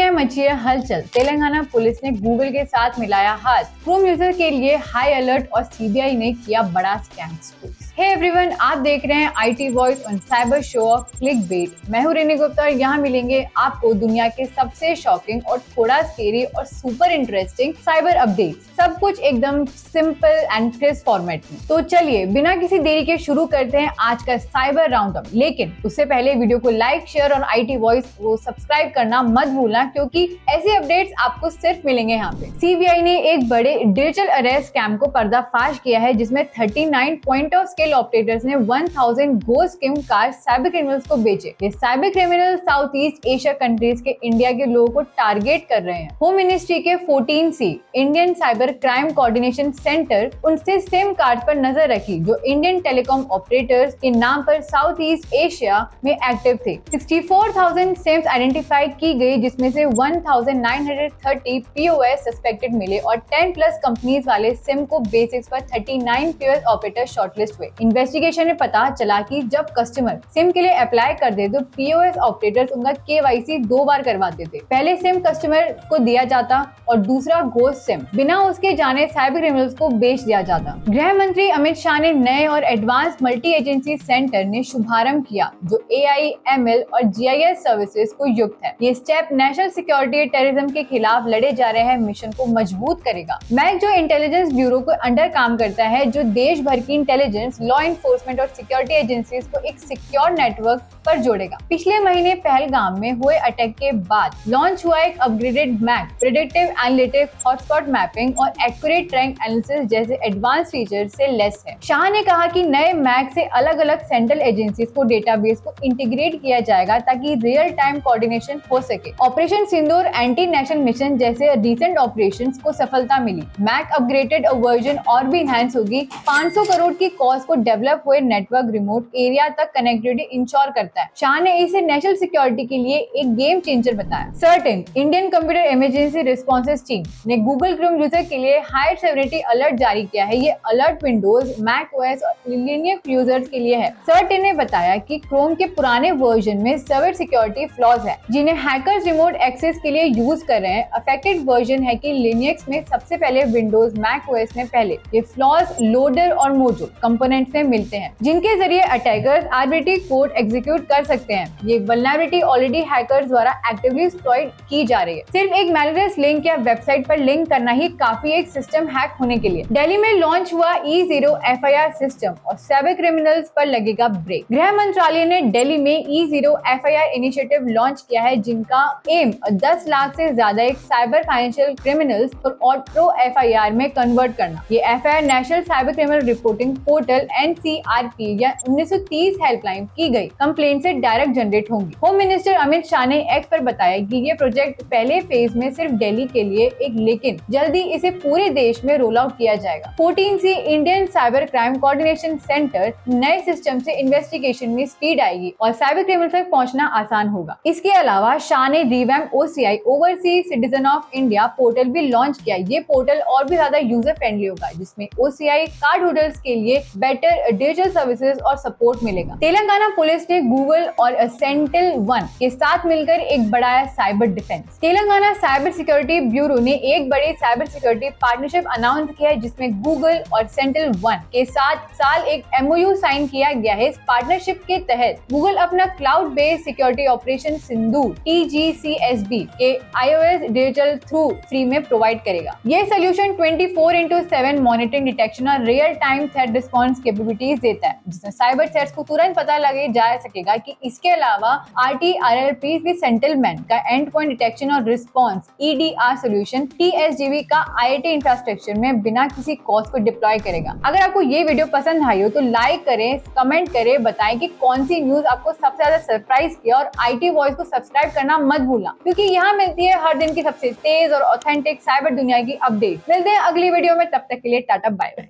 दुनिया में मची है हलचल। तेलंगाना पुलिस ने गूगल के साथ मिलाया हाथ। क्रोम यूजर के लिए हाई अलर्ट और सीबीआई ने किया बड़ा स्कैम स्कूप। हे एवरीवन, आप देख रहे हैं IT voice on cyber show off clickbait. मैं हूं रेनी गुप्ता और यहाँ मिलेंगे आपको दुनिया के सबसे शॉकिंग और थोड़ा स्केरी और सुपर इंटरेस्टिंग साइबर अपडेट। सब कुछ एकदम सिंपल एंड क्रिस्प फॉर्मेट में। तो चलिए बिना किसी देरी के शुरू करते हैं आज का साइबर राउंड अप। लेकिन उससे पहले वीडियो को लाइक, शेयर और आईटी वॉइस को सब्सक्राइब करना मत भूलना, क्योंकि ऐसे अपडेट्स आपको सिर्फ मिलेंगे यहाँ पे। सीबीआई ने एक बड़े डिजिटल अरेस्ट स्कैम को पर्दाफाश किया है, जिसमें 39 पॉइंट ऑफ स्केल ऑपरेटर्स ने 1000 ghost SIM card cyber criminals को बेचे। ये cyber criminal south east Asia countries के इंडिया के लोगों को टारगेट कर रहे हैं। होम मिनिस्ट्री के 14C Indian cyber crime coordination centre उनसे सिम कार्ड पर नजर रखी, जो इंडियन टेलीकॉम ऑपरेटर्स के नाम पर साउथ ईस्ट एशिया में एक्टिव थे। 64,000 सिम्स आइडेंटिफाई की गई, जिसमें से 1930 POS सस्पेक्टेड मिले और 10+ कंपनीज वाले सिम को बेसिक्स पर 39 POS ऑपरेटर शॉर्टलिस्ट हुए। इन्वेस्टिगेशन में पता चला कि जब कस्टमर सिम के लिए अप्लाई करते तो POS ऑपरेटर्स उनका KYC 2 बार करवाते थे। पहले सिम कस्टमर को दिया जाता और दूसरा गोस्ट सिम बिना उसके जाने साइबर क्रिमिनल्स को बेच दिया जाता। गृह मंत्री अमित शाह ने नए और एडवांस मल्टी एजेंसी सेंटर ने शुभारंभ किया, जो AI, ML और GIS सर्विसेज को युक्त है। ये स्टेप नेशनल सिक्योरिटी टेररिज्म के खिलाफ लड़े जा रहे हैं मिशन को मजबूत करेगा। मैक जो इंटेलिजेंस ब्यूरो को अंडर काम करता है, जो देश भर की इंटेलिजेंस, लॉ एनफोर्समेंट और सिक्योरिटी एजेंसीज को एक सिक्योर नेटवर्क पर जोड़ेगा। पिछले महीने पहलगाम में हुए अटैक के बाद लॉन्च हुआ एक upgraded MAC predictive analytic, hotspot mapping और एक्यूरेट ट्रैक एनालिसिस जैसे एडवांस फीचर से लेस है। शाह ने कहा कि नए मैक से अलग अलग सेंट्रल एजेंसीज को डेटाबेस को इंटीग्रेट किया जाएगा, ताकि रियल टाइम कोऑर्डिनेशन हो सके। ऑपरेशन सिंदूर एंटी नेशनल मिशन जैसे रिसेंट ऑपरेशंस को सफलता मिली। मैक अपग्रेडेड वर्जन और भी इनहैंस होगी। 500 करोड़ की कॉस्ट को डेवलप हुए नेटवर्क रिमोट एरिया तक कनेक्टिविटी इंश्योर करता है। शाह ने इसे नेशनल सिक्योरिटी के लिए एक गेम चेंजर बताया। Certain Indian computer emergency responses team ने गूगल क्रोम यूजर के लिए हाई सेवरिटी अलर्ट जारी किया है। ये अलर्ट विंडोज, मैक OS और लिनक्स यूजर्स के लिए है। सर्टेन ने बताया कि क्रोम के पुराने वर्जन में सर्वर सिक्योरिटी फ्लॉज है, जिन्हें हैकर्स रिमोट एक्सेस के लिए यूज कर रहे हैं। अफेक्टेड वर्जन है कि लिनक्स में सबसे पहले, विंडोज, मैक OS में पहले। ये फ्लॉज लोडर और मोजो कंपोनेंट्स में मिलते हैं, जिनके जरिए अटैकर्स आर्बिट्री कोड एग्जीक्यूट कर सकते हैं। ये वल्नरेबिलिटी ऑलरेडी हैकर्स द्वारा एक्टिवली एक्सप्लॉइट की जा रही है। सिर्फ एक मैलिशियस लिंक या वेबसाइट पर लिंक करना ही काफी एक सिस्टम हैक होने के लिए। दिल्ली में लॉन्च हुआ E0 FIR सिस्टम और साइबर क्रिमिनल्स पर लगेगा ब्रेक। गृह मंत्रालय ने दिल्ली में E0 FIR इनिशिएटिव लॉन्च किया है, जिनका एम 10 लाख से ज्यादा एक साइबर फाइनेंशियल क्रिमिनल्स और ऑटो FIR में कन्वर्ट करना। ये FIR national cyber criminal reporting portal NCRP या 1930 हेल्पलाइन की गई कंप्लेंट से डायरेक्ट जनरेट होंगी। होम मिनिस्टर अमित शाह ने एक्स पर बताया कि ये प्रोजेक्ट पहले फेज में सिर्फ दिल्ली के लिए एक, लेकिन जल्दी इसे पूरे देश में रोल आउट किया जाएगा। 14C Indian cyber crime coordination centre नए सिस्टम से इन्वेस्टिगेशन में स्पीड आएगी और साइबर क्रिमिनल तक पहुंचना आसान होगा। इसके अलावा शाह ने revamp OCI overseas citizen of India portal भी लॉन्च किया। ये पोर्टल और भी ज्यादा यूजर फ्रेंडली होगा, जिसमें OCI कार्ड होल्डर्स के लिए बेटर डिजिटल सर्विसेज और सपोर्ट मिलेगा। तेलंगाना पुलिस ने गूगल और SentinelOne के साथ मिलकर एक बढ़ाया cyber defence. Telangana cyber security bureau ने एक बड़ी साइबर सिक्योरिटी पार्टनरशिप अनाउंस किया है, जिसमें गूगल और SentinelOne के साथ एक MOU साइन किया गया है। इस पार्टनरशिप के तहत गूगल अपना क्लाउड बेस्ड सिक्योरिटी ऑपरेशन सिंदूर TGCSB के iOS डिजिटल थ्रू फ्री में प्रोवाइड करेगा। यह सोल्यूशन 24/7 मॉनिटरिंग, डिटेक्शन और real time threat response capabilities देता है, जिसमें साइबर थ्रेट्स को तुरंत पता लगे जा सकेगा। कि इसके अलावा RTRLP भी सेंटलमेंट का एंड पॉइंट डिटेक्शन और रिस्पॉन्स EDR सोल्यूशन TSGV का IIT इंफ्रास्ट्रक्चर में बिना किसी कॉस्ट को डिप्लॉय करेगा। अगर आपको ये वीडियो पसंद आई हो तो लाइक करें, कमेंट करें, बताएं कि कौन सी न्यूज आपको सबसे ज्यादा सरप्राइज किया, और आईटी वॉइस को सब्सक्राइब करना मत भूलना, क्योंकि यहाँ मिलती है हर दिन की सबसे तेज और ऑथेंटिक साइबर दुनिया की अपडेट। मिलते हैं अगली वीडियो में, तब तक के लिए टाटा बाय बाय।